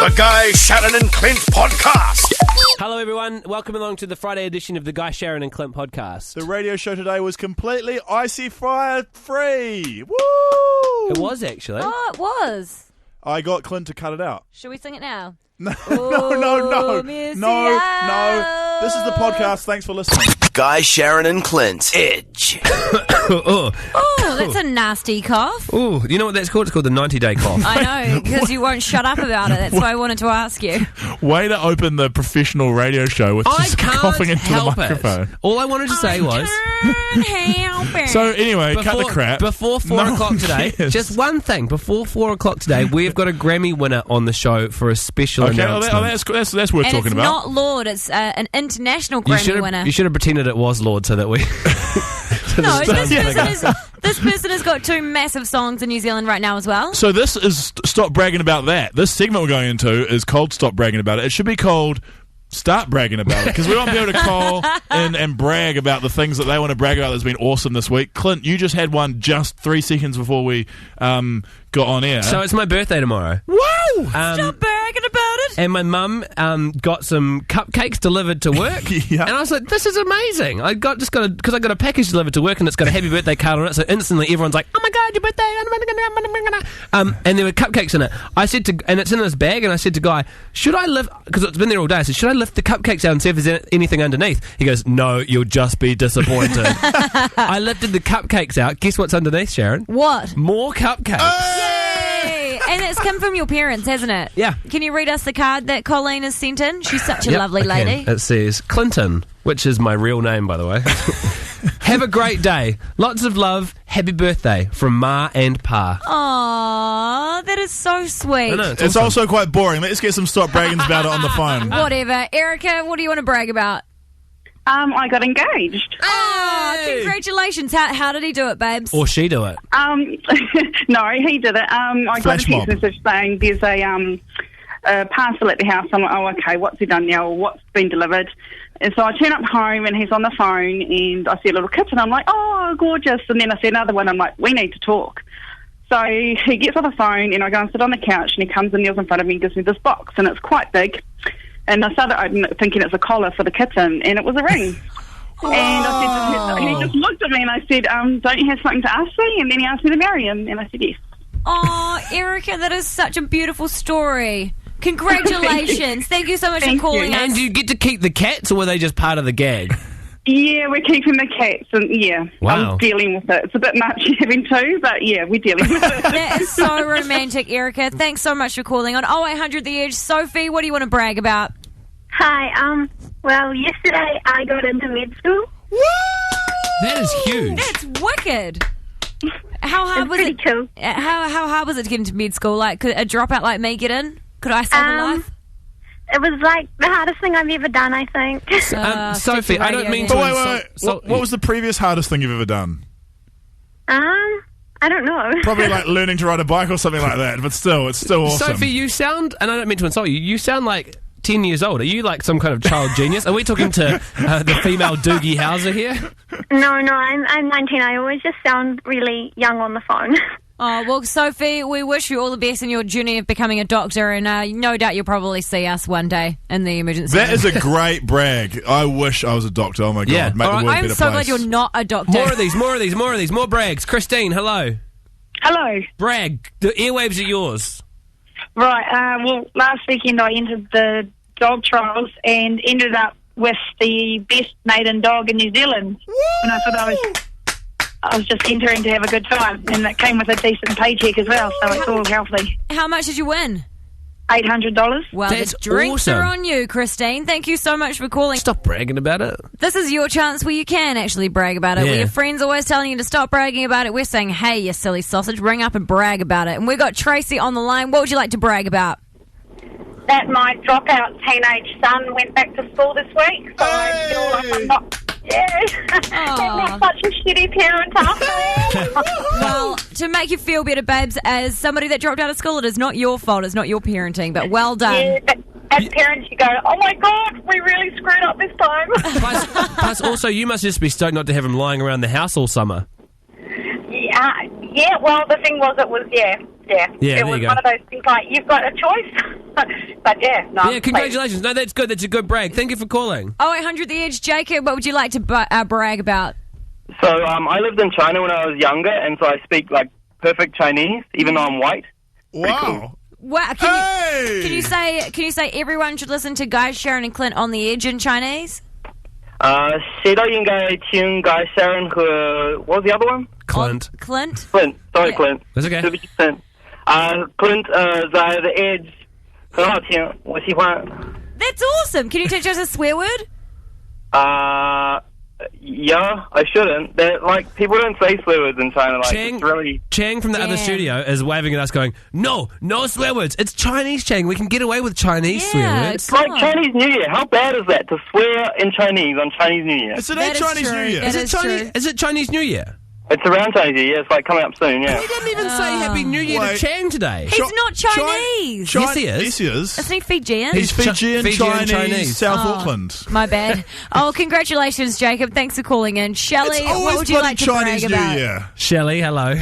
The Guy, Sharyn and Clint podcast. Hello everyone, welcome along to the Friday edition of the Guy, Sharyn and Clint podcast. The radio show today was completely icy fire free. Woo! It was actually. Oh, it was. I got Clint to cut it out. Should we sing it now? No. This is the podcast. Thanks for listening. Guy, Sharyn and Clint. Edge. Oh, that's a nasty cough. Oh, you know what that's called? It's called the 90-day cough. I know, because you won't shut up about it. That's why I wanted to ask you. Way to open the professional radio show with I just can't coughing into help the microphone. it. All I wanted to say was... help it. So anyway, cut the crap. Before 4 o'clock today, Yes. just one thing. Before 4 o'clock today, we've got a Grammy winner on the show for a special announcement. That's worth and talking it's about. not Lord, it's an international Grammy winner. You should have pretended it was Lord so that we... No, this person has got 2 massive songs in New Zealand right now as well. So this is Stop Bragging About That. This segment we're going into is called Stop Bragging About It. It should be called Start Bragging About It, because we won't be able to call in and brag about the things that they want to brag about that's been awesome this week. Clint, you just had one just 3 seconds before we got on air. So it's my birthday tomorrow. Woo! Stop bragging about it. And my mum got some cupcakes delivered to work. Yeah. And I was like, this is amazing. Because I got a package delivered to work and it's got a happy birthday card on it. So instantly everyone's like, oh my God, your birthday. And there were cupcakes in it. And it's in this bag. And I said to Guy, should I lift, because it's been there all day. I said, should I lift the cupcakes out and see if there's anything underneath? He goes, no, you'll just be disappointed. I lifted the cupcakes out. Guess what's underneath, Sharyn? What? More cupcakes. Yay! And it's come from your parents, hasn't it? Yeah. Can you read us the card that Colleen has sent in? She's such a lovely I can. lady. It says Clinton, which is my real name, by the way. Have a great day. Lots of love. Happy birthday from Ma and Pa. Aww, that is so sweet. I know, It's awesome. also quite boring. Let's get some Stop Bragging About It on the phone. Whatever. Erica, what do you want to brag about? I got engaged. Oh, congratulations. How did he do it, babes? Or she do it. No, he did it. I got a Flash text mob. message saying there's a parcel at the house. I'm like, oh, okay, what's he done now? Or what's been delivered? And so I turn up home and he's on the phone and I see a little kitten. I'm like, oh, gorgeous. And then I see another one. I'm like, we need to talk. So he gets on the phone and I go and sit on the couch and he comes and kneels in front of me and gives me this box and it's quite big. And I started opening it thinking it's a collar for the kitten, and it was a ring. And I said, and he just looked at me and I said, don't you have something to ask me? And then he asked me to marry him, and I said yes. Oh, Erica, that is such a beautiful story. Congratulations. Thank you so much for calling us. And do you get to keep the cats, or were they just part of the gag? Yeah, we're keeping the cats, and yeah, Wow. I'm dealing with it. It's a bit much having 2, but yeah, we're dealing with it. That is so romantic, Erica. Thanks so much for calling on 0800 The Edge. Sophie, what do you want to brag about? Hi, well, yesterday I got into med school. That is huge. That's wicked. How hard It's was pretty it? cool. How hard was it to get into med school? Like, could a dropout like me get in? Could I save a life? It was like the hardest thing I've ever done, I think. Sophie, I don't mean to... But wait. What was the previous hardest thing you've ever done? I don't know. Probably like learning to ride a bike or something like that, but still, it's still awesome. Sophie, you sound, and I don't mean to insult you, you sound like 10 years old. Are you like some kind of child genius? Are we talking to the female Doogie Howser here? No, I'm 19. I always just sound really young on the phone. Oh, well, Sophie, we wish you all the best in your journey of becoming a doctor, and no doubt you'll probably see us one day in the emergency That room. is a great brag. I wish I was a doctor. Oh my God. Yeah. Make All the right, world a I'm better so place. glad you're not a doctor. More of these, more brags. Christine, hello. Hello. Brag. The airwaves are yours. Right, well, last weekend I entered the dog trials and ended up with the best maiden dog in New Zealand. And I thought I was just entering to have a good time, and it came with a decent paycheck as well, so it's all healthy. How much did you win? $800. Well, That's the drinks awesome. are on you, Christine. Thank you so much for calling. Stop bragging about it. This is your chance where you can actually brag about it. Yeah. Where your friends always telling you to stop bragging about it. We're saying, hey, you silly sausage, ring up and brag about it. And we've got Tracy on the line. What would you like to brag about? That my dropout teenage son went back to school this week, so I feel like I'm not... Yeah, I'm not such a shitty parent after all. Well, to make you feel better, babes, as somebody that dropped out of school, it is not your fault. It's not your parenting, but well done. Yeah, but as parents, you go, oh my God, we really screwed up this time. Plus, also, you must just be stoked not to have him lying around the house all summer. Yeah, well, the thing was, it was, Yeah, it there was you go. one of those things like, you've got a choice. But yeah, no. Yeah, congratulations. No, that's good. That's a good brag. Thank you for calling. 0800 The Edge, Jacob, what would you like to brag about? So I lived in China when I was younger, and so I speak like perfect Chinese, even though I'm white. Wow. Wow, can you say everyone should listen to Guy, Sharyn, and Clint on the Edge in Chinese? 谁都应该听 Guy, Sharyn 和 what was the other one? Clint. Clint? Clint. Sorry, Yeah. Clint. That's okay. 对不起 Clint. Clint 在 The Edge 很好听，我喜欢。 That's awesome. Can you teach us a swear word? Yeah, I shouldn't. They're, like, people don't say swear words in China. Like, Chang, it's really... Chang from the other Yeah. studio is waving at us going, no swear words. It's Chinese, Chang. We can get away with Chinese swear Yeah, words. come Like on. Chinese New Year. How bad is that to swear in Chinese on Chinese New Year? It's an That is Chinese true. New Year. It Is is it Chinese? true. Is it Chinese New Year? It's around Chinese New Year. It's like coming up soon, yeah. He didn't even say Happy New Year Wait. to Chang today. He's not Chinese. Yes, he is. Yes, he is. Isn't he Fijian? He's Fijian, Fijian Chinese, South Oh. Auckland. My bad. Oh, congratulations, Jacob. Thanks for calling in. Shelley, It's always what would you bloody like to Chinese brag New about? Year. Shelley, hello.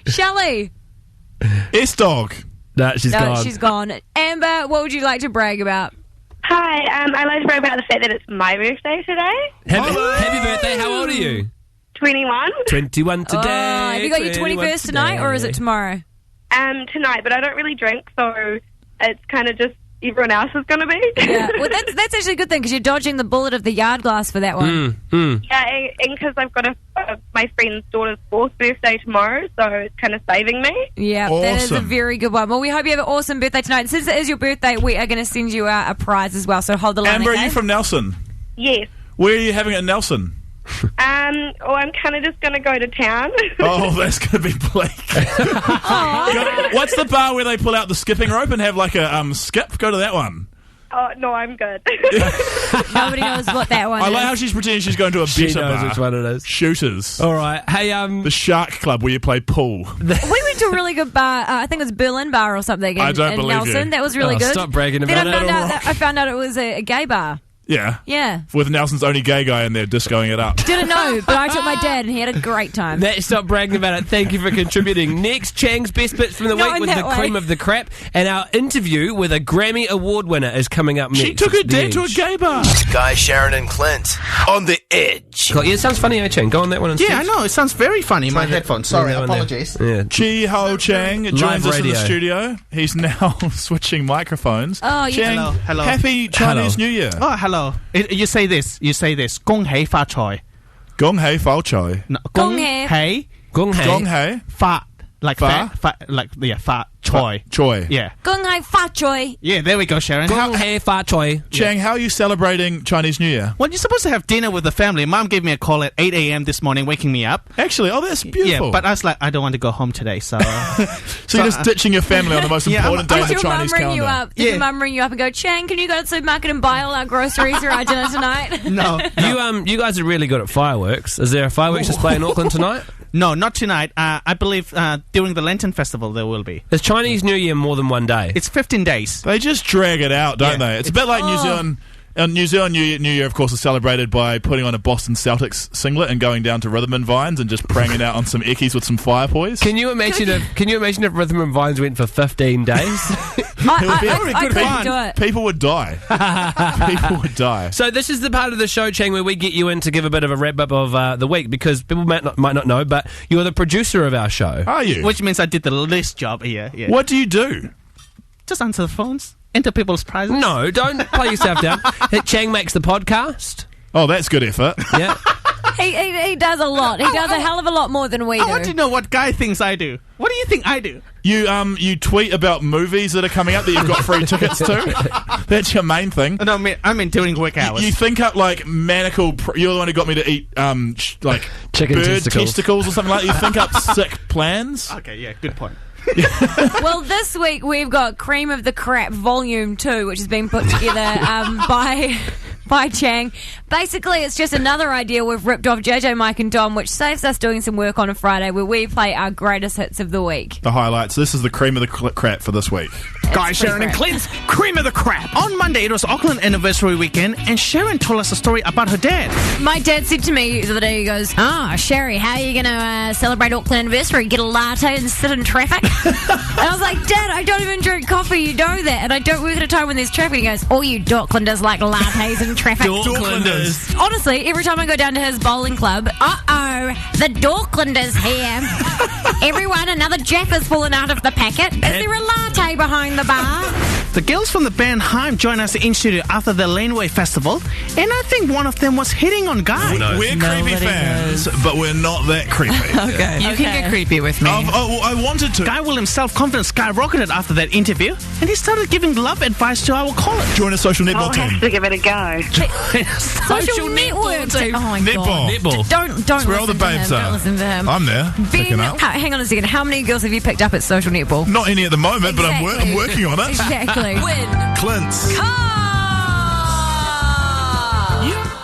Shelley. S-Dog. No, she's No, gone. she's gone. Amber, what would you like to brag about? Hi, I'd like to brag about the fact that it's my birthday today. Happy birthday. How old are you? 21. 21 today. Oh, have you got your 21 21st tonight, or is it tomorrow? Tonight, but I don't really drink, so it's kind of just everyone else is going to be. Yeah. Well, that's actually a good thing because you're dodging the bullet of the yard glass for that one. Yeah, and because I've got my friend's daughter's 4th birthday tomorrow, so it's kind of saving me. Yeah, that is a Awesome. very good one. Well, we hope you have an awesome birthday tonight. Since it is your birthday, we are going to send you a prize as well, so hold the line, Amber, okay? are you from Nelson? Yes. Where are you having it in Nelson? I'm kind of just going to go to town. Oh, that's going to be bleak. What's the bar where they pull out the skipping rope and have like a skip? Go to that one. Oh, no, I'm good. Nobody knows what that one I is. like how she's pretending she's going to a She better knows bar. which one it is. Shooters. All right. Hey, The Shark Club where you play pool. We went to a really good bar. I think it was Berlin Bar or something in, I don't in believe Nelson. you. That was really Oh, good. stop bragging Then about it. I found out it was a gay bar. Yeah. Yeah. With Nelson's only gay guy in there discoing it up. Didn't know, but I took my dad and he had a great time. Stop bragging about it. Thank you for contributing. Next, Chang's best bits from the Not week in with that the way. cream of the crap, and our interview with a Grammy Award winner is coming up next. She took her It's The dad to a Edge. gay bar. Guy, Sharyn, and Clint on the Edge. Yeah, it sounds funny, eh, Chang? Go on that one instead. Yeah, I know. It sounds very funny. My headphones. Sorry, that one there. apologies. Yeah. Chi Ho Chang joins Live us in the radio. studio. He's now switching microphones. Oh, yeah. Chang, Hello. happy Chinese New Year. Oh, hello. You say this. You say this. 恭喜發財. Gong hei fao choi. No, 恭喜. 恭喜 Gong hei. Gong hei發 like Fa? like yeah,發財. choi. Yeah. 恭喜發財. Yeah, there we go, Sharon. Gong hei fa choi. Chang, how are you celebrating Chinese New Year? Well, you're supposed to have dinner with the family. Mom gave me a call at 8 a.m. this morning, waking me up. Actually, oh, that's beautiful. Yeah, but I was like, I don't want to go home today, so... so you're just ditching your family on the most Yeah, important day Did of the your mum Chinese ring you calendar. up? Did Yeah. your mum ring you up and go, Chang, can you go to the supermarket and buy all our groceries for our dinner tonight? no. You guys are really good at fireworks. Is there a fireworks display in Auckland tonight? No, not tonight. I believe during the Lenten Festival there will be. Is Chinese New Year more than one day? It's 15 days. They just drag it out, don't Yeah. they? It's a bit like New Zealand. New Zealand New Year, of course, is celebrated by putting on a Boston Celtics singlet and going down to Rhythm and Vines and just praying it out on some eckies with some fire poise. Can you imagine if Rhythm and Vines went for 15 days? I couldn't do it. People would die. People would die. So this is the part of the show, Chang, where we get you in to give a bit of a wrap up of the week, because people might not know, but you're the producer of our show. Are you? Which means I did the least job here. Yeah. What do you do? Just answer the phones. Enter people's prizes. No, don't play yourself down. Chang makes the podcast. Oh, that's good effort. Yeah. He does a lot. He does a hell of a lot more than we do. I want to know what Guy thinks I do. What do you think I do? You tweet about movies that are coming up that you've got free tickets to. That's your main thing. No, I mean during work hours. You think up like manical. You're the one who got me to eat like Chicken bird testicles. or something like that. You think up sick plans. Okay, yeah, good point. Well, this week we've got Cream of the Crap Volume 2, which has been put together by by Chang. Basically, it's just another idea we've ripped off JJ, Mike and Dom, which saves us doing some work on a Friday where we play our greatest hits of the week. The highlights. This is the cream of the crap for this week. Guys, Sharyn and Clint's cream of the crap. On Monday, it was Auckland anniversary weekend, and Sharyn told us a story about her dad. My dad said to me the other day, he goes, Sherry, how are you going to celebrate Auckland anniversary? Get a latte and sit in traffic? And I was like, Dad, I don't even drink coffee, you know that. And I don't work at a time when there's traffic. He goes, all you Docklanders like lattes and traffic. Docklanders. Honestly, every time I go down to his bowling club, the Docklanders here. Everyone, another Jaff is falling out of the packet. Is there a latte behind the bar? The girls from the band Haim joined us in studio after the Laneway Festival, and I think one of them was hitting on Guy. We're creepy fans, but we're not that creepy. Okay. You can get creepy with me. I wanted to. Guy Williams' self-confidence skyrocketed after that interview, and he started giving love advice to our caller. Join a social netball I'll have team. to give it a go. Social network. Oh my God. Netball. Don't That's where all the listen to babes him. are. Don't listen to him. I'm there. Ben, Picking up. hang on a second. How many girls have you picked up at social netball? Not any at the moment, but I'm Exactly. working on it. Exactly. Clint's.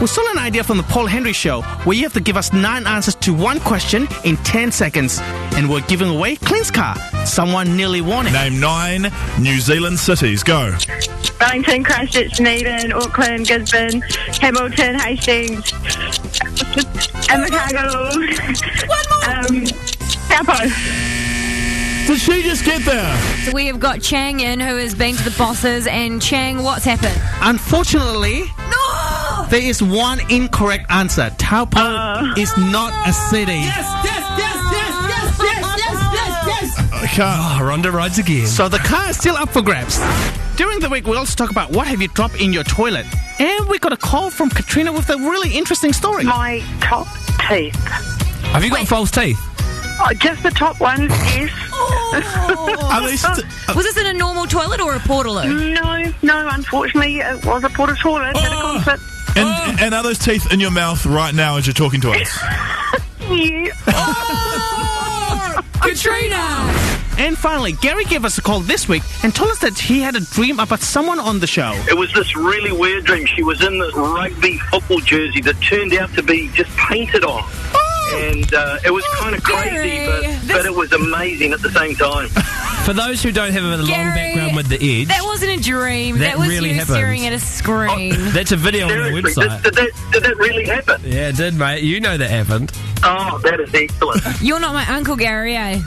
We stole an idea from the Paul Henry Show, where you have to give us 9 answers to one question in 10 seconds. And we're giving away Clint's car. Someone nearly won it. Name 9 New Zealand cities. Go. Wellington, Christchurch, Dunedin, Auckland, Gisborne, Hamilton, Hastings, Invercargill. One more. Taupo. Did she just get there? So we have got Chang in, who has been to the bosses. And Chang, what's happened? Unfortunately, there is one incorrect answer. Taupo is not a city. I can't. Rhonda rides again. So the car is still up for grabs. During the week, we also talk about what have you dropped in your toilet. And we got a call from Katrina with a really interesting story. My top teeth. Have you got false teeth? Oh, just the top ones, yes. Are they Was this in a normal toilet or a portaloo? No, unfortunately, it was a porta toilet at a concert. and are those teeth in your mouth right now as you're talking to us? Yeah. Katrina! And finally, Gary gave us a call this week and told us that he had a dream about someone on the show. It was this really weird dream. She was in this rugby football jersey that turned out to be just painted on. And it was kind of crazy, but it was amazing at the same time. For those who don't have a long Gary, background with the Edge, That wasn't a dream. That was really you happened. staring at a screen. that's a video on the Seriously, website. did that really happen? Yeah, it did, mate. You know that happened. Oh, that is excellent. You're not my uncle, Gary, eh?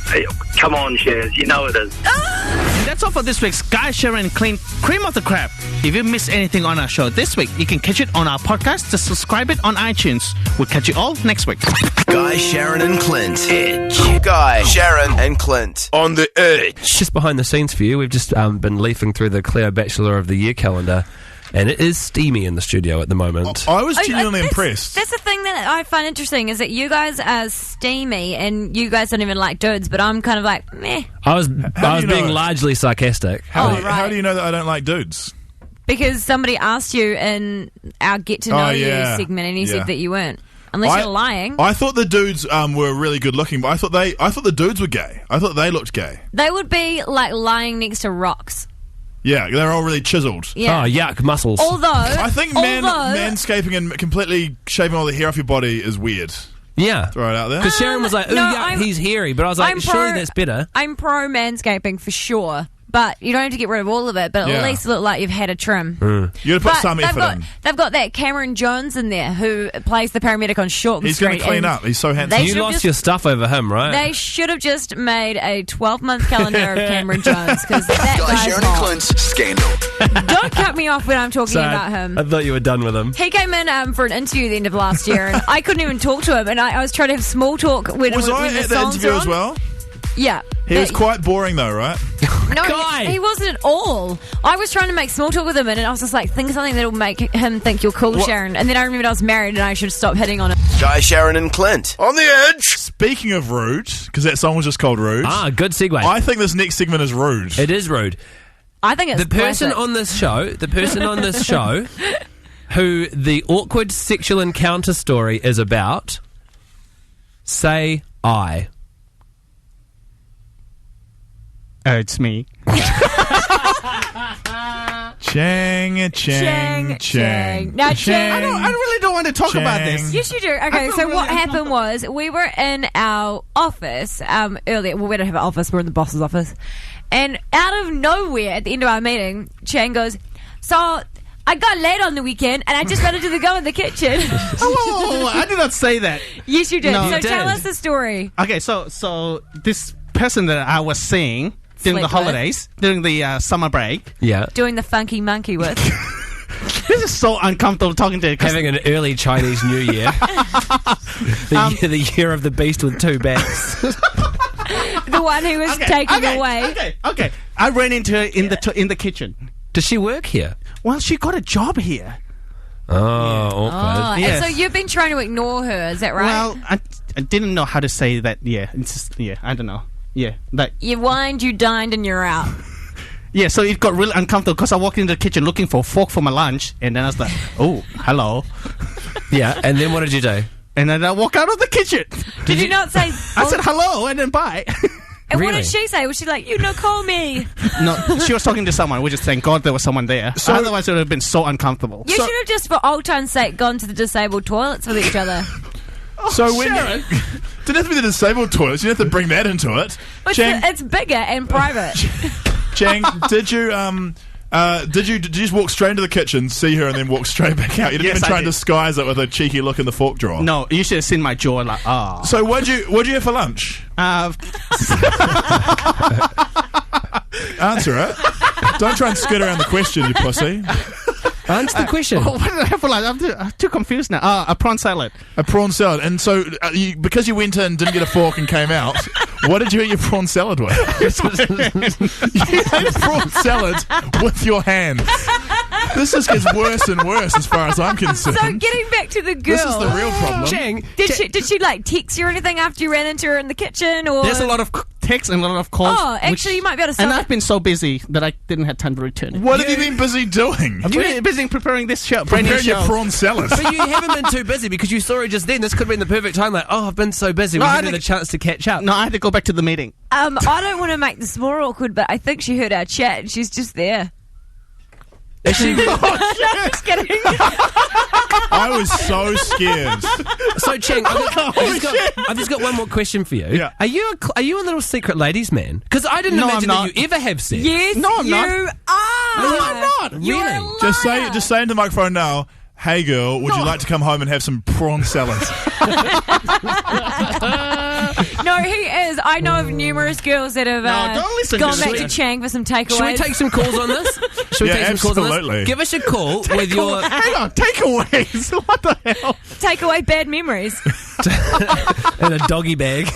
Hey, come on, Shaz, you know it is. And that's all for this week's Guy, Sharyn, and Clint Cream of the Crap. If you missed anything on our show this week, you can catch it on our podcast. Just subscribe it on iTunes. We'll catch you all next week. Guy, Sharyn, and Clint. Edge. Guy, Sharyn, and Clint. On the Edge. Just behind the scenes for you, we've just been leafing through the Cleo Bachelor of the Year calendar, and it is steamy in the studio at the moment. I was genuinely impressed. That's the thing that I find interesting is that you guys are steamy and you guys don't even like dudes, but I'm kind of like, meh. I was you being know? largely sarcastic. How right. do you know that I don't like dudes? Because somebody asked you in our Get to Know You yeah. segment and you Yeah. said that you weren't. Unless you're lying. I thought the dudes were really good looking, but I thought the dudes were gay. I thought they looked gay. They would be like lying next to rocks. Yeah, they're all really chiseled. Yeah. Oh, yuck, muscles. Although, I think manscaping and completely shaving all the hair off your body is weird. Yeah. Throw it out there. Because Sharyn was like, ooh, no, yuck, he's hairy. But I was like, surely that's better. I'm pro manscaping for sure. But you don't have to get rid of all of it, but Yeah. at least look like you've had a trim. You gotta put But some effort in. they've got that Cameron Jones in there who plays the paramedic on Shortland He's Street. going to clean and up. He's so handsome. They You should've lost just- your stuff over him, right? They should have just made a 12-month calendar of Cameron Jones because that Guy, guy's Sharyn, and hot. Clint's Scandal. Don't cut me off when I'm talking So, about him. I thought you were done with him. He came in for an interview at the end of last year, and I couldn't even talk to him. And I was trying to have small talk when Was when I the at the songs interview are as on. well? Yeah, He was quite boring though, right? No, Guy! he wasn't at all. I was trying to make small talk with him, and I was just like, think of something that'll make him think you're cool, What? Sharyn. And then I remembered I was married, and I should stop hitting on him. Guy, Sharyn, and Clint. On the Edge. Speaking of rude, because that song was just called Rude. Ah, good segue. I think this next segment is rude. It is rude. I think it's The person classic. on this show, who the awkward sexual encounter story is about, say I. It's me. Chang. Now, Chang. I really don't want to talk about this. Yes, you do. Okay, so what happened was we were in our office earlier. Well, we don't have an office. We're in the boss's office. And out of nowhere, at the end of our meeting, Chang goes, so I got late on the weekend and I just wanted to go in the kitchen. Oh, I did not say that. Yes, you did. No, so you tell did. us the story. Okay, so this person that I was seeing during the Slept with. holidays, during the summer break, Yeah. Doing the funky monkey with. this is so uncomfortable talking to. Having an early Chinese New Year. the year of the beast with two backs. The one who was taken away. Okay. I ran into her in the kitchen. Does she work here? Well, she got a job here. Oh, awkward. Yes. And so you've been trying to ignore her, is that right? Well, I didn't know how to say that. Yeah, it's just, I don't know. Yeah, like you whined, you dined, and you're out. yeah. So it got really uncomfortable because I walked into the kitchen looking for a fork for my lunch, and then I was like, "Oh, hello." Yeah, and then what did you do? And then I walk out of the kitchen. Did you not say? I said hello and then bye. And what Really? did she say? Was she like, "You no call me"? No, she was talking to someone. We just thank God there was someone there. So- Otherwise, it would have been so uncomfortable. You should have just, for old time's sake, gone to the disabled toilets with each other. So when didn't have to be the disabled toilets. You didn't have to bring that into it. It's bigger and private. Chang, did you just walk straight into the kitchen, see her, and then walk straight back out? You didn't Yes, even I try and did. disguise it with a cheeky look in the fork drawer. No, you should have seen my jaw. Like, oh. So what'd you have for lunch? Answer it. Don't try and skirt around the question, you pussy. Answer the question. What did I have for lunch? I'm too confused now. A prawn salad. A prawn salad. And so, because you went in, didn't get a fork, and came out, what did you eat your prawn salad with? You ate prawn salad with your hands. This just gets worse and worse as far as I'm concerned. So getting back to the girl, This is the real problem. Chang, did she like text you or anything after you ran into her in the kitchen? Or There's a lot of texts and a lot of calls. Oh, actually, you might be able to And solve I've been so busy that I didn't have time to return it. What have you been busy doing? I've been busy preparing this show. Brand new Preparing your show. prawn salad. But you haven't been too busy because you saw her just then. This could have been the perfect time. Like, oh, I've been so busy. We No, I haven't had a think- chance to catch up. No, I had to go back to the meeting. I don't want to make this more awkward, but I think she heard our chat and she's just there. Is she? Just kidding. I was so scared. So, Chang, I've just got one more question for you. Yeah. Are you a little secret ladies man? Because I didn't No, imagine I'm that not. you ever have sex. Yes, No, I'm you not. are. No, I'm not. You're Really? a liar. Just say into the microphone now. Hey girl, would you like to come home and have some prawn salad? No, he is. I know of numerous girls that have don't listen gone to back this. to Chang for some takeaways. Should we take some calls on this? Should we Yeah, take some calls on absolutely. this? Give us a call with your Hang on, takeaways. What the hell? take away bad memories? in a doggy bag.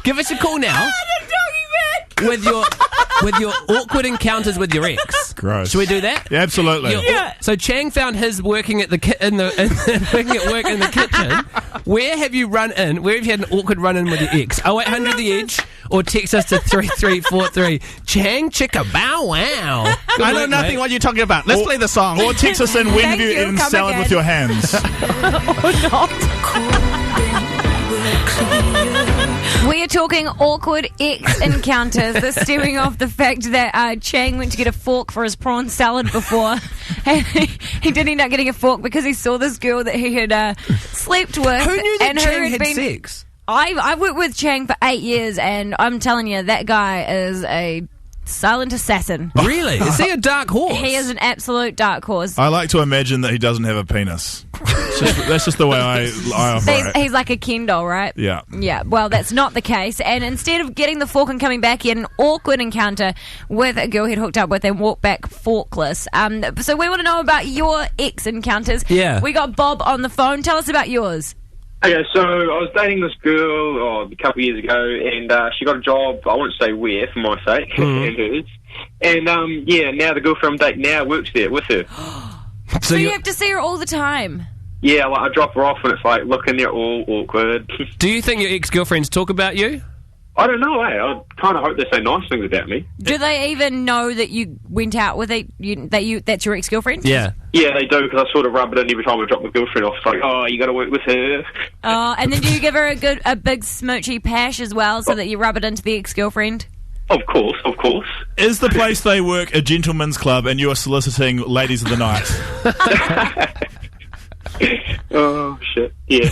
Give us a call now with your awkward encounters with your ex. Gross. Should we do that? Yeah, absolutely. So Chang found his working at working at work in the kitchen. Where have you run in? Where have you had an awkward run in with your ex? 0800 The Edge or text us to 3343. Chang chicka bow wow. Good I know work, nothing mate. what you're talking about. Let's play the song. Or text us in when Thank have you you, eaten come salad again. with your hands? We are talking awkward ex encounters. They're stemming off the fact that Chang went to get a fork for his prawn salad before. And he didn't end up getting a fork because he saw this girl that he had slept with. Who knew that and who Chang had been, sex? I worked with Chang for 8 years, and I'm telling you, that guy is a silent assassin. Really? Is he a dark horse? He is an absolute dark horse. I like to imagine that he doesn't have a penis. That's just the way I operate. He's like a Ken doll, right? Yeah. Yeah, well, that's not the case. And instead of getting the fork and coming back, he had an awkward encounter with a girl he'd hooked up with and walked back forkless. So we want to know about your ex encounters. Yeah. We got Bob on the phone. Tell us about yours. Okay, so I was dating this girl a couple of years ago, and she got a job, I won't say where, for my sake, and hers. And, now the girlfriend I'm dating now works there with her. So you have to see her all the time. Yeah, like, I drop her off, and it's like, looking, they're all awkward. Do you think your ex-girlfriends talk about you? I don't know, I kind of hope they say nice things about me. Do they even know that you went out with that's your ex-girlfriend? Yeah. Yeah, they do, because I sort of rub it in every time I drop my girlfriend off. It's like, oh, you got to work with her. And then do you give her a big smoochy pash as well so that you rub it into the ex-girlfriend? Of course. Is the place they work a gentleman's club and you are soliciting ladies of the night? Oh, shit. Yeah. Is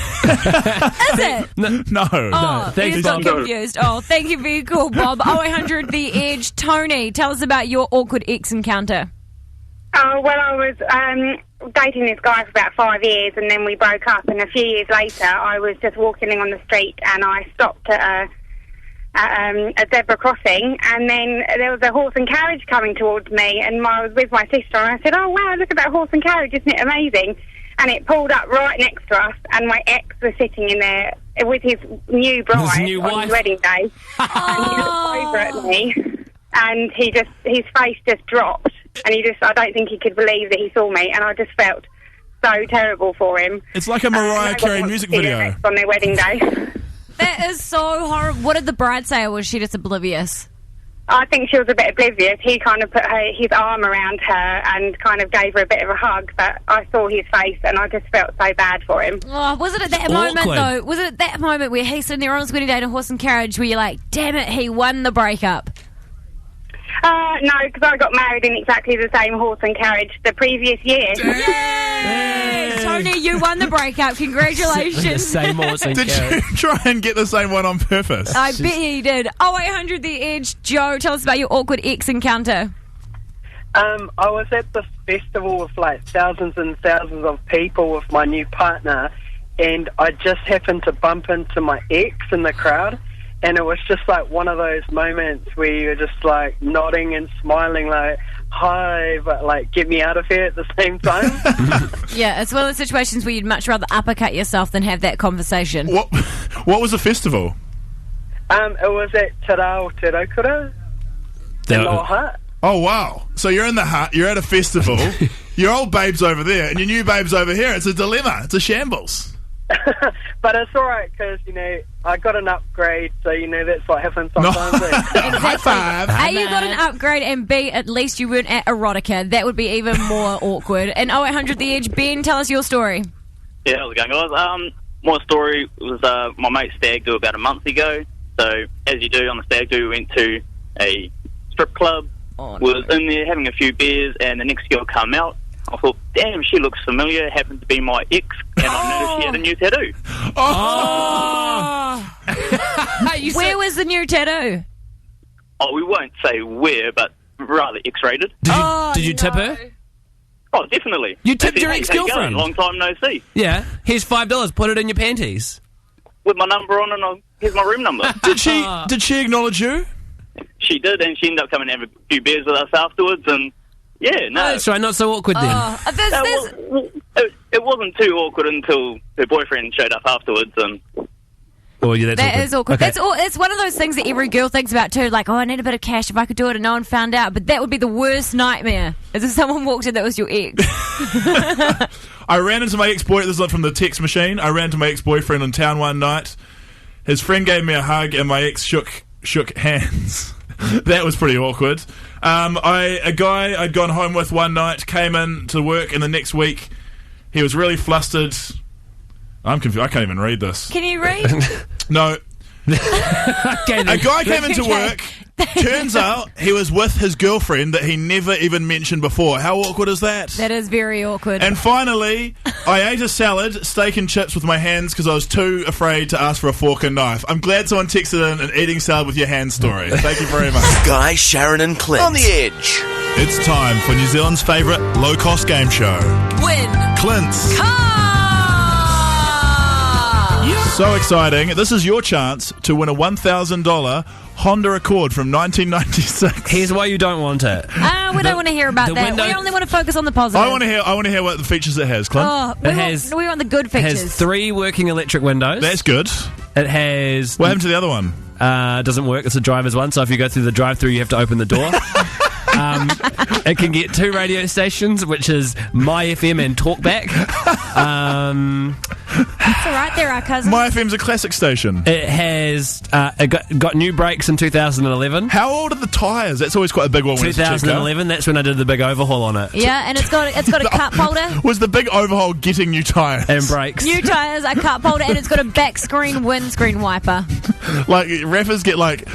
it? No. Oh, Thanks, you're so Bob. confused. Oh, thank you for your call, Bob. 0800 The Edge. Tony, tell us about your awkward ex encounter. Well, I was dating this guy for about 5 years, and then we broke up. And a few years later, I was just walking on the street, and I stopped at a zebra crossing, and then there was a horse and carriage coming towards me, and I was with my sister, and I said, "Oh wow, look at that horse and carriage! Isn't it amazing?" And it pulled up right next to us, and my ex was sitting in there with his new bride on his wedding day, and he looked over at me, and his face just dropped, and I don't think he could believe that he saw me, and I just felt so terrible for him. It's like a Mariah Carey music video. On their wedding day. That is so horrible. What did the bride say, or was she just oblivious? I think she was a bit oblivious. He kind of put his arm around her and kind of gave her a bit of a hug, but I saw his face and I just felt so bad for him. Oh, was it at that moment, though? Was it at that moment where he's sitting there on his wedding day in a horse and carriage where you're like, damn it, he won the breakup? No, because I got married in exactly the same horse and carriage the previous year. Yay! Tony, you won the breakup. Congratulations. The same horse and Did carriage. you try and get the same one on purpose? I bet you did. 0800 The Edge. Joe, tell us about your awkward ex encounter. I was at this festival with like thousands and thousands of people with my new partner, and I just happened to bump into my ex in the crowd. And it was just like one of those moments where you're just like nodding and smiling like, hi, but like get me out of here at the same time. Yeah, it's one of those situations where you'd much rather uppercut yourself than have that conversation. What was the festival? It was at Te Rao Te Raukura in Lower Hutt. Oh, wow. So you're in the hut, you're at a festival, your old babe's over there, and your new babe's over here. It's a dilemma. It's a shambles. But it's alright because, I got an upgrade, so, that's what happens sometimes. High five. A, you got an upgrade, and B, at least you weren't at Erotica. That would be even more awkward. And 0800 The Edge. Ben, tell us your story. Yeah, how's it going, guys? My story was my mate's stag do about a month ago. So, as you do on the stag do, we went to a strip club, was in there having a few beers, and the next girl come out. I thought, damn, she looks familiar. Happened to be my ex, and I noticed she had a new tattoo. Where was the new tattoo? Oh, we won't say where, but rather X-rated. Did you tip her? Oh, definitely. You tipped your Hey, ex-girlfriend? Long time no see. Yeah. Here's $5. Put it in your panties. With my number on, and here's my room number. Did she acknowledge you? She did, and she ended up coming and having a few beers with us afterwards, and yeah, no. Oh, that's right, not so awkward then. It wasn't too awkward until her boyfriend showed up afterwards, and... Oh, yeah, That is awkward. Okay. It's one of those things that every girl thinks about too, like, oh, I need a bit of cash if I could do it and no one found out. But that would be the worst nightmare, is if someone walked in that was your ex. I ran into my ex-boyfriend, this is not from the text machine, I ran into my ex-boyfriend in town one night. His friend gave me a hug and my ex shook hands. That was pretty awkward. A guy I'd gone home with one night came in to work, and the next week he was really flustered. I'm confused. I can't even read this. Can you read? No. A guy came into work. Turns out he was with his girlfriend that he never even mentioned before. How awkward is that? That is very awkward. And finally, I ate a salad, steak and chips with my hands because I was too afraid to ask for a fork and knife. I'm glad someone texted in an eating salad with your hands story. Thank you very much. Guy, Sharyn and Clint. On the Edge. It's time for New Zealand's favourite low-cost game show. Win. Clint's Car! So exciting. This is your chance to win a $1,000 Honda Accord from 1996. Here's why you don't want it. We don't want to hear about that. We only want to focus on the positive. I want to hear what the features it has, Clint. We want the good features. It has 3 working electric windows. That's good. It has... What happened to the other one? Doesn't work. It's a driver's one, so if you go through the drive-thru, you have to open the door. It can get 2 radio stations, which is My FM and Talkback. It's all right, there, our cousin. My FM's a classic station. It has got new brakes in 2011. How old are the tyres? That's always quite a big one. 2011. That's when I did the big overhaul on it. Yeah, and it's got a cup holder. Was the big overhaul getting new tyres? And brakes. New tyres, a cup holder, and it's got a back screen windscreen wiper. Like rappers get like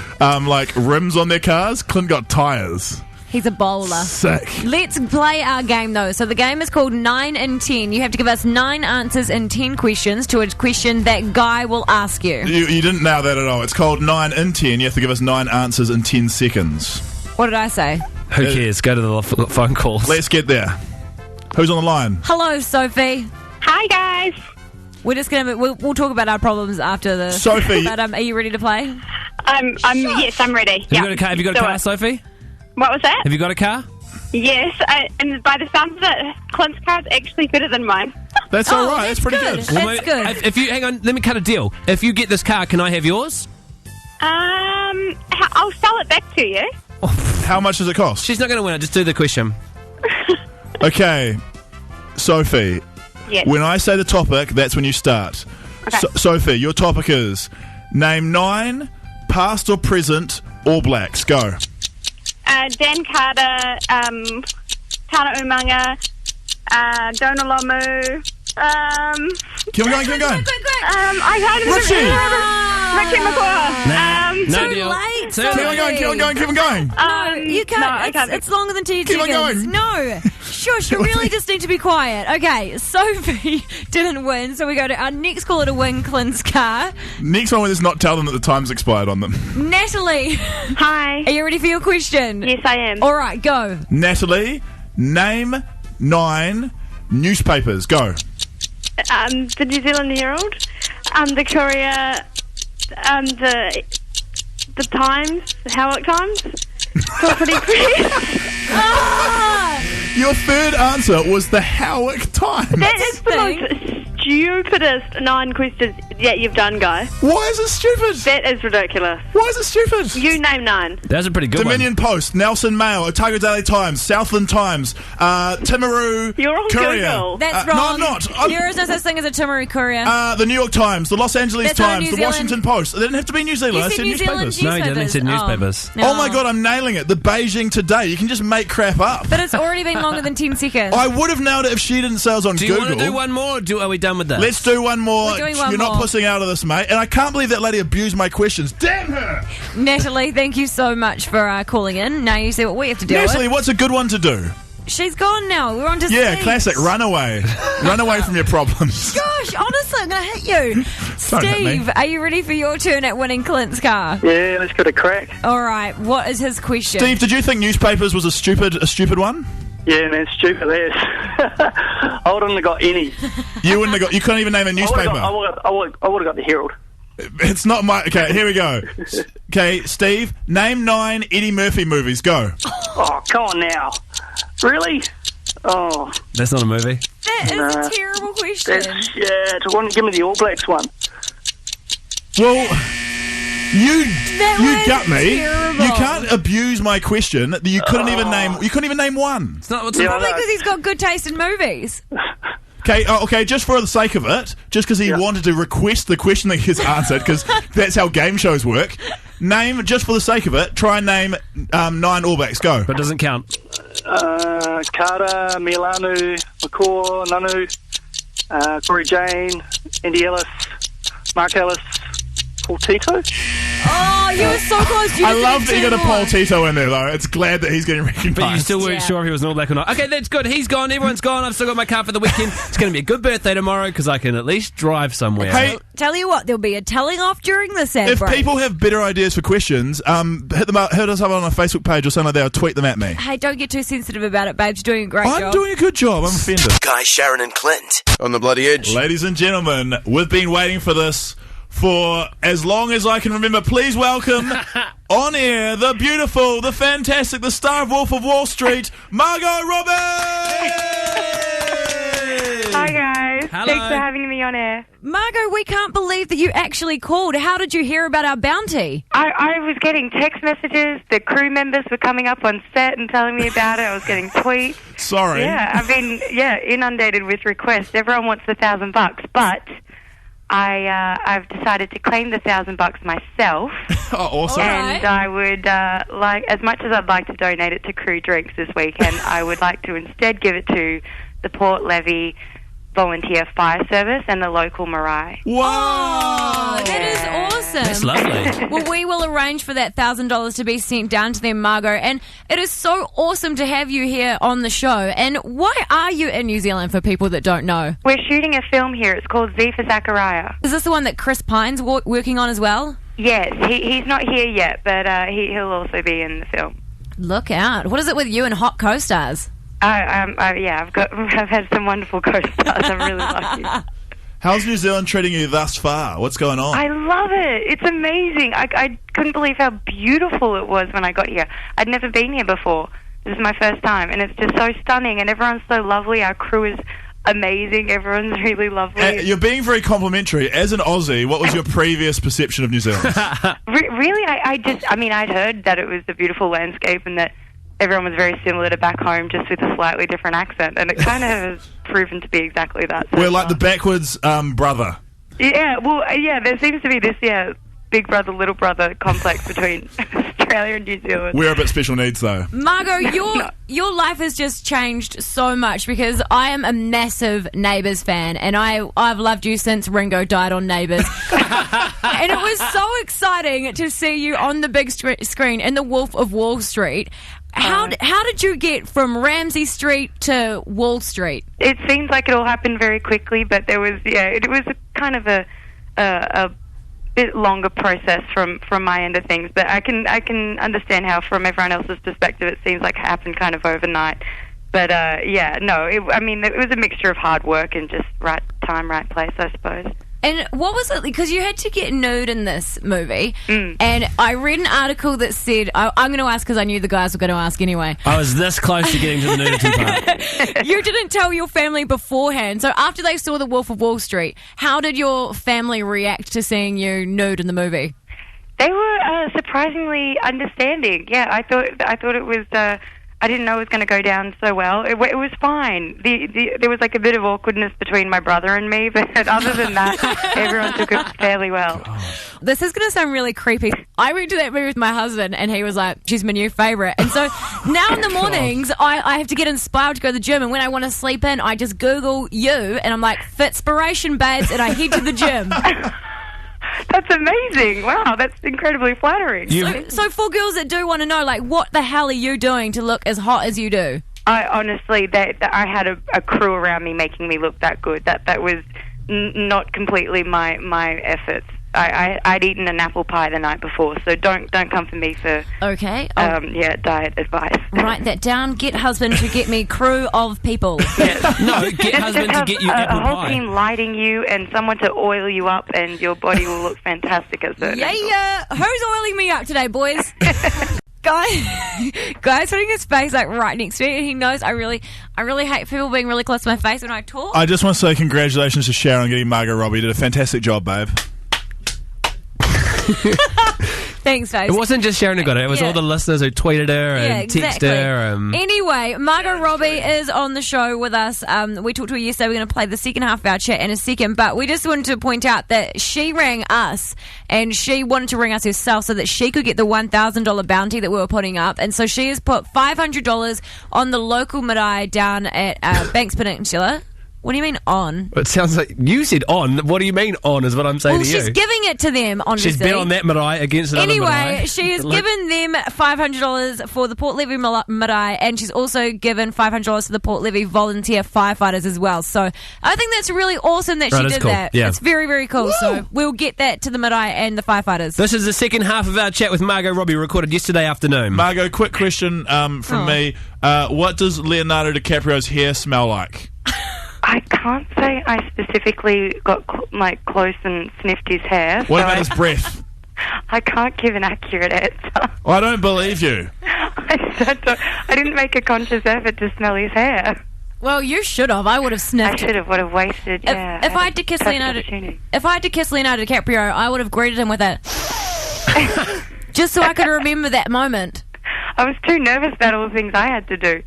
rims on their cars. Clint got tyres. He's a bowler. Sick. Let's play our game, though. So the game is called 9 in 10. You have to give us 9 answers in 10 questions to a question that Guy will ask you. You didn't nail that at all. It's called 9 in 10. You have to give us 9 answers in 10 seconds. What did I say? Who cares? Go to the phone calls. Let's get there. Who's on the line? Hello, Sophie. Hi, guys. We're just gonna we'll talk about our problems after the. Sophie. But are you ready to play? Yes, I'm ready. Have you got a car, Sophie? What was that? Have you got a car? Yes, and by the sounds of it, Clint's car is actually better than mine. That's all right. That's pretty good. That's good. If you hang on, let me cut a deal. If you get this car, can I have yours? I'll sell it back to you. How much does it cost? She's not going to win it. Just do the question. Okay, Sophie. Yes. When I say the topic, that's when you start. Okay. Sophie, your topic is name 9 past or present All Blacks. Go. Dan Carter, Tana Umanga, Donalomu, Keep on going. I can't Richie McCaw. No Too deal. late. Keep on going. No, you can't. No, I can't. It's longer than 2 Keep on seconds. going. No. Shush, you really just need to be quiet. Okay, Sophie didn't win, so we go to our next caller to win Clint's car. Next one is not tell them that the time's expired on them. Natalie. Hi. Are you ready for your question? Yes, I am. All right, go. Natalie, name 9 newspapers. Go. The New Zealand Herald, the Courier, the Times, the Howick Times, Property Press. Your third answer was the Howick Times. That is the most stupidest 9 questions yet you've done, Guy. Why is it stupid? That is ridiculous. Why is it stupid? You name 9. That was a pretty good Dominion Post, Nelson Mail, Otago Daily Times, Southland Times, Timaru You're on Courier. Google. That's No, wrong. I'm not. There is no such thing as a Timaru Courier. The New York Times, the Los Angeles That's not Times, New the Zealand. Washington Post. They didn't have to be New Zealand. You I said said New Zealand newspapers. No, he didn't. He said newspapers. Oh my god, I'm nailing it. The Beijing Today. You can just make crap up. But it's already been longer than 10 seconds. I would have nailed it if she didn't say I was on Do you Google. want to do one more? Or are we done with this? Let's do one more. We're doing one You're not more. pussing out of this, mate. And I can't believe that lady abused my questions. Damn her! Natalie, thank you so much for calling in. Now you see what we have to deal Natalie, with. what's a good one to do? She's gone now. We're on to Yeah, Steve. classic. Run away. Run away from your problems. Gosh, honestly, I'm going to hit you. Don't hit me. Steve, are you ready for your turn at winning Clint's car? Yeah, let's get a crack. All right, what is his question? Steve, did you think newspapers was a stupid one? Yeah, man, stupid as. I wouldn't have got any. You wouldn't have got. You couldn't even name a newspaper. I would have got the Herald. It's not my. Okay, here we go. Okay, Steve, name 9 Eddie Murphy movies. Go. Oh, come on now. Really? Oh, That's not a movie. That is Nah. a terrible question. it's one. Give me the All Blacks one. Well, you was got me. terrible. You can't abuse my question. You couldn't even name. You couldn't even name one. It's not. Yeah, Probably I know. because he's got good taste in movies. Okay, okay. Just for the sake of it, just because he wanted to request the question that gets answered, because that's how game shows work. Name, just for the sake of it, try and name 9 All Blacks. Go. But it doesn't count. Carter, Milanu, McCaw, Nanu, Corey Jane, Andy Ellis, Mark Ellis, Paul Tito. Oh, you were so close. You I just love did that you two got a more. Paul Tito in there, though. It's glad that he's getting recognised. But you still weren't Yeah. sure if he was an All Black or not. Okay, that's good. He's gone. Everyone's gone. I've still got my car for the weekend. It's going to be a good birthday tomorrow because I can at least drive somewhere. Hey, Tell you what, there'll be a telling off during this ad if break. people have better ideas for questions, hit them up. Hit us up on our Facebook page or something like that. Or tweet them at me. Hey, don't get too sensitive about it, babes. You're doing a great I'm job. doing a good job. I'm offended. Guy, Sharyn, and Clint on the Bloody Edge. Ladies and gentlemen, we've been waiting for this for as long as I can remember. Please welcome on air the beautiful, the fantastic, the star of Wolf of Wall Street, Margot Robbins! Hi, guys. Hello. Thanks for having me on air. Margot, we can't believe that you actually called. How did you hear about our bounty? I was getting text messages. The crew members were coming up on set and telling me about it. I was getting tweets. Sorry. Yeah, I've been inundated with requests. Everyone wants $1,000, but I've decided to claim the $1,000 myself. Oh, awesome! And I would like, as much as I'd like to donate it to Crew Drinks this weekend, I would like to instead give it to the Port Levy Volunteer Fire Service and the local marae. Whoa! Oh, that is awesome. That's lovely. Well, we will arrange for that $1,000 to be sent down to them, Margot. And it is so awesome to have you here on the show. And why are you in New Zealand, for people that don't know? We're shooting a film here. It's called Z for Zachariah. Is this the one that Chris Pine's working on as well? Yes, he's not here yet, but he'll also be in the film. Look out. What is it with you and hot co-stars? I've had some wonderful co-stars. I'm really lucky. How's New Zealand treating you thus far? What's going on? I love it. It's amazing. I couldn't believe how beautiful it was when I got here. I'd never been here before. This is my first time, and it's just so stunning, and everyone's so lovely. Our crew is amazing. Everyone's really lovely. You're being very complimentary. As an Aussie, what was your previous perception of New Zealand? Really, I'd heard that it was a beautiful landscape and that everyone was very similar to back home, just with a slightly different accent, and it kind of has proven to be exactly that. We're like the backwards brother. Yeah, well, there seems to be this, big brother, little brother complex between Australia and New Zealand. We're a bit special needs, though. Margot, your life has just changed so much, because I am a massive Neighbours fan, and I've loved you since Ringo died on Neighbours. And it was so exciting to see you on the big screen in The Wolf of Wall Street. How did you get from Ramsay Street to Wall Street? It seems like it all happened very quickly, but there was it was a kind of a bit longer process from my end of things. But I can understand how, from everyone else's perspective, it seems like it happened kind of overnight. But it was a mixture of hard work and just right time, right place, I suppose. And what was it? Because you had to get nude in this movie. And I read an article that said, I'm going to ask because I knew the guys were going to ask anyway. I was this close to getting to the nudity part. You didn't tell your family beforehand. So after they saw The Wolf of Wall Street, how did your family react to seeing you nude in the movie? They were surprisingly understanding. Yeah, I thought it was... I didn't know it was going to go down so well. It was fine. There was like a bit of awkwardness between my brother and me, but other than that, everyone took it fairly well. This is going to sound really creepy. I went to that movie with my husband, and he was like, she's my new favourite. And so now in the mornings, I have to get inspired to go to the gym, and when I want to sleep in, I just Google you, and I'm like, Fitspiration, babes, and I head to the gym. That's amazing. Wow, that's incredibly flattering. So for girls that do want to know, like, what the hell are you doing to look as hot as you do? I honestly, I had a crew around me making me look that good. That was not completely my efforts. I'd eaten an apple pie the night before, so don't come for me for diet advice. Write that down. Get husband to get me crew of people. No, get husband to get you apple a whole pie. team lighting you and someone to oil you up, and your body will look fantastic at certain angles. Who's oiling me up today, boys? Guy's putting his face like right next to me, and he knows I really hate people being really close to my face when I talk. I just want to say congratulations to Sharyn on getting Margot Robbie. You did a fantastic job, babe. Thanks, folks. It wasn't just Sharyn who got it. It was all the listeners who tweeted her and texted her. Anyway, Margot Robbie is on the show with us. We talked to her yesterday. We're going to play the second half of our chat in a second. But we just wanted to point out that she rang us, and she wanted to ring us herself so that she could get the $1,000 bounty that we were putting up. And so she has put $500 on the local marae down at Banks Peninsula. What do you mean on? It sounds like you said on. What do you mean on is what I'm saying to you. Well, she's giving it to them, honestly. She's bet on that marae against another marae. Anyway, she has given them $500 for the Port Levy marae, and she's also given $500 to the Port Levy volunteer firefighters as well. So I think that's really awesome that she did that. Yeah. It's very, very cool. Woo! So we'll get that to the marae and the firefighters. This is the second half of our chat with Margot Robbie, recorded yesterday afternoon. Margot, quick question from me. What does Leonardo DiCaprio's hair smell like? I can't say I specifically got close and sniffed his hair. What about his breath? I can't give an accurate answer. Well, I don't believe you. I didn't make a conscious effort to smell his hair. Well, you should have. I would have sniffed. I should have. Would have wasted. If I had to kiss Leonardo DiCaprio, I would have greeted him with that, just so I could remember that moment. I was too nervous about all the things I had to do.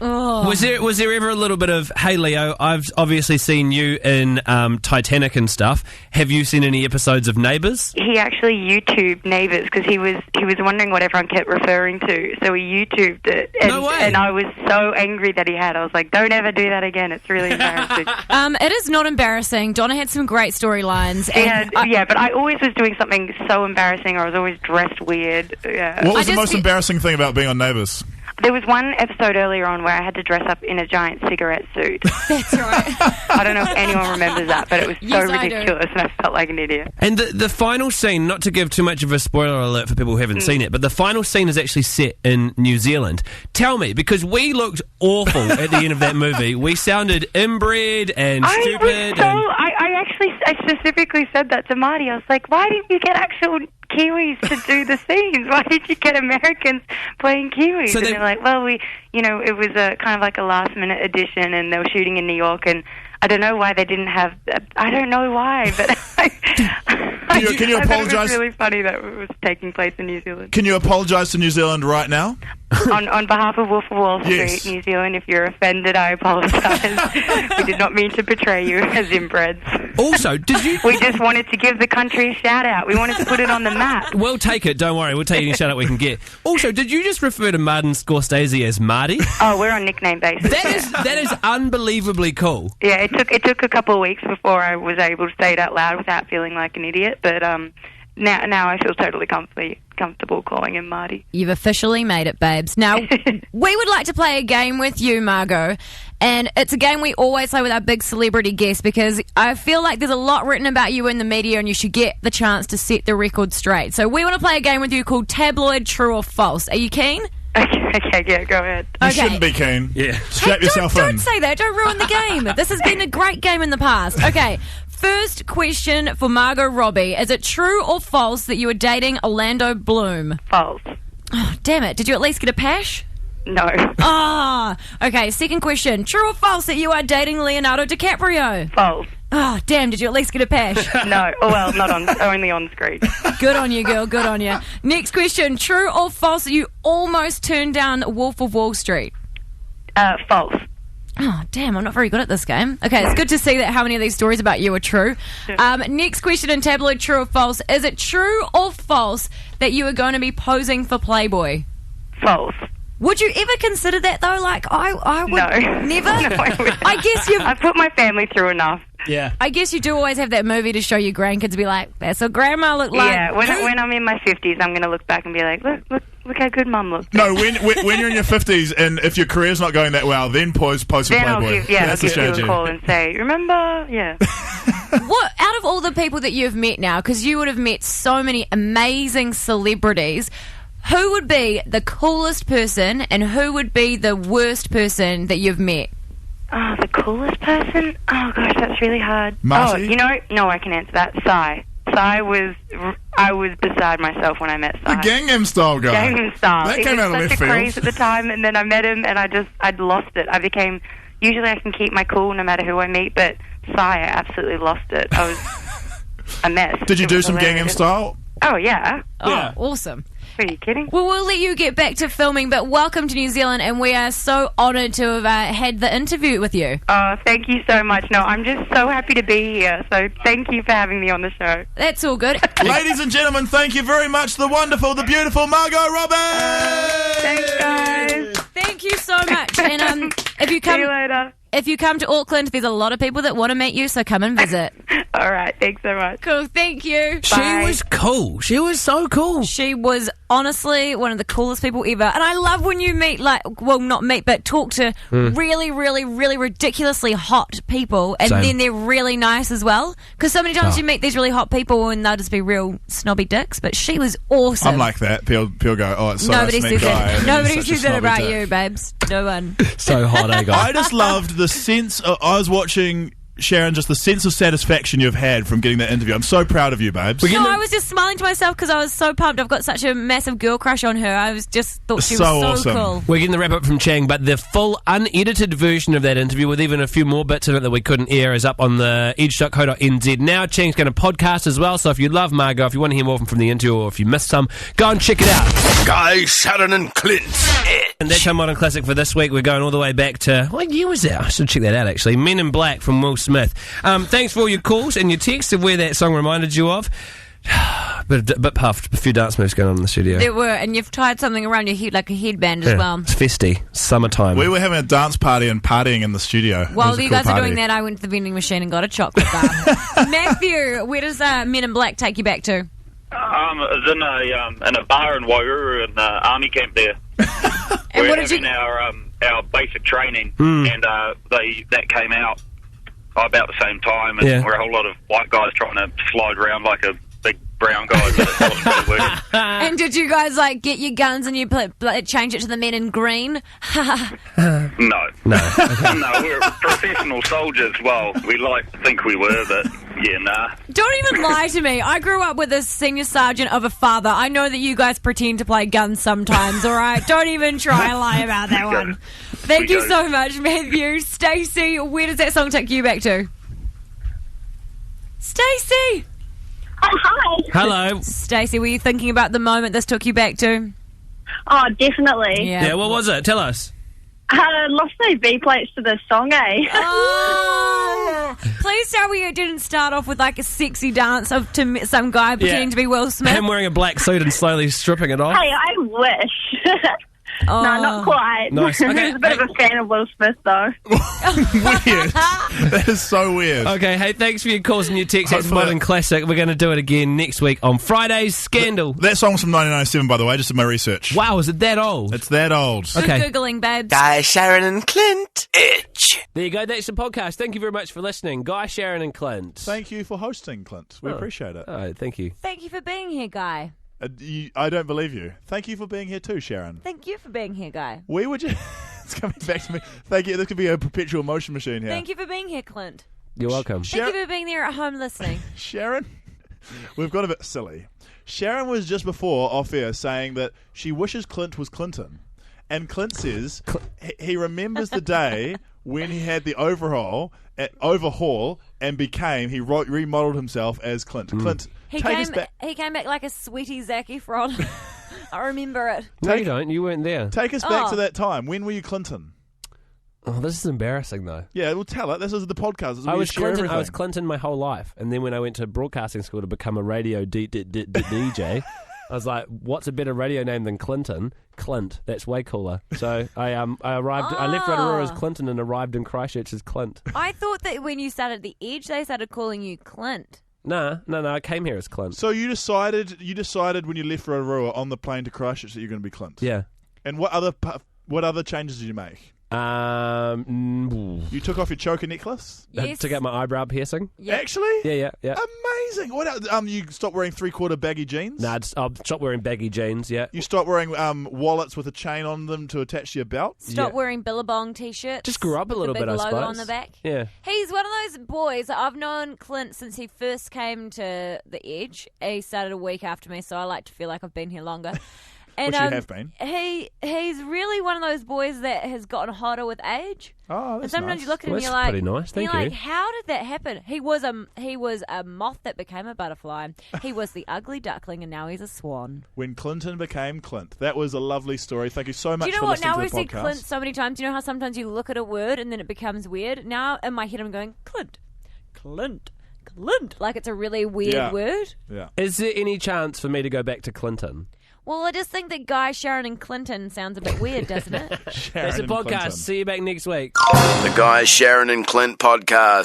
Was there ever a little bit of, hey Leo, I've obviously seen you in Titanic and stuff. Have you seen any episodes of Neighbours? He actually YouTubed Neighbours because he was wondering what everyone kept referring to, so he YouTubed it. And, No way. And I was so angry that he had. I was like, don't ever do that again. It's really embarrassing. It is not embarrassing. Donna had some great storylines. Yeah, but I always was doing something so embarrassing, or I was always dressed weird. Yeah. What was the most embarrassing thing about being on Neighbours? There was one episode earlier on where I had to dress up in a giant cigarette suit. That's right. I don't know if anyone remembers that, but it was so Yes, I do. ridiculous, and I felt like an idiot. And the final scene, not to give too much of a spoiler alert for people who haven't seen it, but the final scene is actually set in New Zealand. Tell me, because we looked awful at the end of that movie. We sounded inbred and stupid. I specifically said that to Marty. I was like, why didn't you get actual Kiwis to do the scenes? Why did you get Americans playing Kiwis? So and they- they're like, well, it was a kind of like a last minute addition, and they were shooting in New York, and I don't know why they didn't have. I don't know why, but Can you I thought it apologise? was really funny that it was taking place in New Zealand. Can you apologise to New Zealand right now? on behalf of Wolf of Wall Street, Yes. New Zealand, if you're offended, I apologise. We did not mean to portray you as inbreds. Also, did you... We just wanted to give the country a shout-out. We wanted to put it on the map. We'll take it, don't worry. We'll take any shout out we can get. Also, did you just refer to Martin Scorsese as Marty? Oh, we're on nickname basis. That is unbelievably cool. Yeah, it took a couple of weeks before I was able to say it out loud without feeling like an idiot, but now I feel totally comfortable calling him Marty. You've officially made it, babes. Now, we would like to play a game with you, Margot. And it's a game we always play with our big celebrity guests because I feel like there's a lot written about you in the media and you should get the chance to set the record straight. So we want to play a game with you called Tabloid True or False. Are you keen? Okay, yeah, go ahead. You shouldn't be keen. Yeah. Strap yourself Don't in. say that. Don't ruin the game. This has been a great game in the past. Okay. First question for Margot Robbie. Is it true or false that you were dating Orlando Bloom? False. Oh, damn it. Did you at least get a pash? No. Ah, okay. Second question. True or false that you are dating Leonardo DiCaprio? False. Oh, damn. Did you at least get a pash? No. Oh, well, not only on screen. Good on you, girl. Good on you. Next question. True or false that you almost turned down Wolf of Wall Street? False. Oh, damn, I'm not very good at this game. Okay, it's good to see that how many of these stories about you are true. Next question in Tabloid, true or false. Is it true or false that you are going to be posing for Playboy? False. Would you ever consider that, though? Like, I would No. never. No, I wouldn't. I guess you've... I've put my family through enough. Yeah. I guess you do always have that movie to show your grandkids to be like, that's what grandma looked like. Yeah, when I'm in my 50s, I'm going to look back and be like, look how good Mum looked. No, when you're in your 50s and if your career's not going that well, then post for Then I'll Playboy. give, I'll give you strategy. a call and say, remember? Yeah. What, out of all the people that you've met now, because you would have met so many amazing celebrities, who would be the coolest person and who would be the worst person that you've met? Oh, the coolest person? Oh, gosh, that's really hard. Marcy? Oh, no, I can answer that. Sai was, I was beside myself when I met The Sai. Gangnam Style guy. Gangnam Style. That It came was out of such left a field. craze at the time, and then I met him, and I'd lost it. I became, usually I can keep my cool no matter who I meet, but Sai, I absolutely lost it. I was a mess. Did you It do was some Gangnam hilarious. Style? Oh, yeah. Oh, awesome. Are you kidding? Well, we'll let you get back to filming, but welcome to New Zealand, and we are so honoured to have had the interview with you. Oh, thank you so much. No, I'm just so happy to be here, so thank you for having me on the show. That's all good. Ladies and gentlemen, thank you very much. The wonderful, the beautiful Margot Robbie. Thanks, guys. Thank you so much. And if you come, See you later. If you come to Auckland, there's a lot of people that want to meet you, so come and visit. All right, thanks so much. Cool, thank you. She was cool. She was so cool. She was honestly one of the coolest people ever. And I love when you meet, not meet, but talk to really, really, really ridiculously hot people, and Same. then they're really nice as well. Because so many times you meet these really hot people and they'll just be real snobby dicks, but she was awesome. I'm like that. People go, oh, it's so Nobody nice says guy. that. and Nobody he's such a says that snobby about dick. you, babes. No one. So hot, eh, guy? I just loved the sense of, I was watching Sharyn, just the sense of satisfaction you've had from getting that interview. I'm so proud of you, babes. No, I was just smiling to myself because I was so pumped. I've got such a massive girl crush on her. I was just thought she was so awesome. cool. We're getting the wrap-up from Chang, but the full unedited version of that interview with even a few more bits in it that we couldn't air is up on the edge.co.nz now. Chang's going to podcast as well, so if you love Margot, if you want to hear more from the interview, or if you missed some, go and check it out. Guy, Sharyn and Clint. And that's our Modern Classic for this week. We're going all the way back to... What year was that? I should check that out, actually. Men in Black from Will Smith. Thanks for all your calls and your texts of where that song reminded you of. Bit puffed. A few dance moves going on in the studio. There were, and you've tied something around your head like a headband as well. It's festy. Summertime. We were having a dance party and partying in the studio. While you guys are doing that, I went to the vending machine and got a chocolate bar. Matthew, where does Men in Black take you back to? I was in a bar in Wairuru in the army camp there. And what did having our basic training, and that came out about the same time, and we're a whole lot of white guys trying to slide around like a big brown guy. But it wasn't really working. And did you guys get your guns and you change it to the Men in Green? No. No. No, we're professional soldiers. Well, we like to think we were, but yeah, nah. Don't even lie to me. I grew up with a senior sergeant of a father. I know that you guys pretend to play guns sometimes, all right? Don't even try and lie about that one. Thank you so much, Matthew. Stacey, where does that song take you back to? Stacey! Oh, hi. Hello. Stacey, were you thinking about the moment this took you back to? Oh, definitely. Yeah, what was it? Tell us. Lost no B plates to this song, eh? Oh, please tell me it didn't start off with like a sexy dance to some guy pretending to be Will Smith. Him wearing a black suit and slowly stripping it off. Hey, I wish. Oh. No, not quite. Nice. I Okay, was a bit of a fan of Will Smith, though. Weird. That is so weird. Okay, hey, thanks for your calls and your texts. That's Modern Classic. We're going to do it again next week on Friday's Scandal. That song's from 1997, by the way, just in my research. Wow, is it that old? It's that old. Good Googling, babes. Guy, Sharyn and Clint. Itch. There you go, that's the podcast. Thank you very much for listening. Guy, Sharyn and Clint. Thank you for hosting, Clint. We appreciate it. Oh, thank you. Thank you for being here, Guy. I don't believe you. Thank you for being here too, Sharyn. Thank you for being here, Guy. We were just... It's coming back to me. Thank you. This could be a perpetual motion machine here. Thank you for being here, Clint. You're welcome. Thank you for being there at home listening. Sharyn, we've got a bit silly. Sharyn was just before off air saying that she wishes Clint was Clinton. And Clint says he remembers the day when he had the overhaul and he remodeled himself as Clint. Clint, He came back like a sweaty Zac Efron. I remember it. No, you don't. You weren't there. Take us back to that time. When were you Clinton? Oh, this is embarrassing, though. Yeah, well, tell it. This is the podcast. I was Clinton my whole life. And then when I went to broadcasting school to become a radio DJ... I was like, what's a better radio name than Clinton? Clint. That's way cooler. So I arrived. I left Rotorua as Clinton and arrived in Christchurch as Clint. I thought that when you started the Edge, they started calling you Clint. No. I came here as Clint. So you decided when you left Rotorua on the plane to Christchurch that you're going to be Clint. Yeah. And what other changes did you make? You took off your choker necklace? Yes. To get my eyebrow piercing. Yep. Actually? Yeah. Amazing. What else? You stopped wearing 3/4 baggy jeans? Nah, I'll stop wearing baggy jeans, yeah. You stopped wearing wallets with a chain on them to attach to your belt? Stop wearing Billabong t-shirts. Just grew up a little bit, I suppose. The big logo on the back. Yeah. He's one of those boys. I've known Clint since he first came to the Edge. He started a week after me, so I like to feel like I've been here longer. And, which you have been. He's really one of those boys that has gotten hotter with age. Oh, that's and sometimes nice. you look at him and you're That's like, pretty nice. Thank you. like, how did that happen? He was a moth that became a butterfly. He was the ugly duckling, and now he's a swan. When Clinton became Clint. That was a lovely story. Thank you so much Do you know for what? listening Now to we've the said podcast. Clint so many times. Do you know how sometimes you look at a word and then it becomes weird? Now in my head I'm going, Clint. Like it's a really weird word. Yeah. Is there any chance for me to go back to Clinton? Well, I just think that Guy, Sharyn and Clinton sounds a bit weird, doesn't it? That's the podcast. See you back next week. The Guy, Sharyn and Clint podcast.